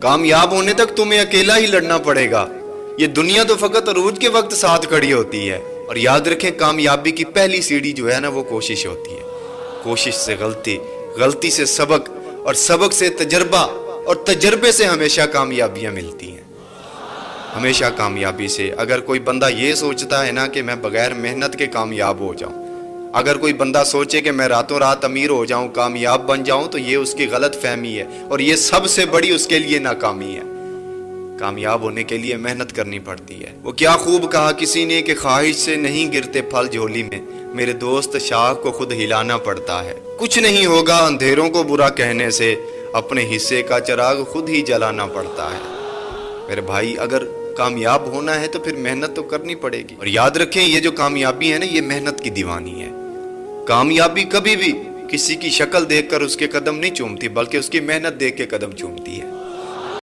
कामयाब होने तक तुम्हें अकेला ही लड़ना पड़ेगा। ये दुनिया तो फकत अरूज के वक्त साथ खड़ी होती है। और याद रखें, कामयाबी की पहली सीढ़ी जो है ना, वो कोशिश होती है। कोशिश से गलती, गलती से सबक, और सबक से तजर्बा, और तजर्बे से हमेशा कामयाबियां मिलती हैं। हमेशा कामयाबी से। अगर कोई बंदा ये सोचता है ना कि मैं बगैर मेहनत के कामयाब हो जाऊं, अगर कोई बंदा सोचे कि मैं रातों रात अमीर हो जाऊं, कामयाब बन जाऊं, तो ये उसकी गलत फहमी है, और ये सबसे बड़ी उसके लिए नाकामी है। कामयाब होने के लिए मेहनत करनी पड़ती है। वो क्या खूब कहा किसी ने कि ख्वाहिश से नहीं गिरते फल झोली में, मेरे दोस्त शाख को खुद हिलाना पड़ता है। कुछ नहीं होगा अंधेरों को बुरा कहने से, अपने हिस्से का चिराग खुद ही जलाना पड़ता है। मेरे भाई, अगर कामयाब होना है तो फिर मेहनत तो करनी पड़ेगी। और याद रखें, ये जो कामयाबी है ना, ये मेहनत की दीवानी है। कामयाबी कभी भी किसी की शक्ल देखकर उसके कदम नहीं चूमती, बल्कि उसकी मेहनत देख के कदम चूमती है।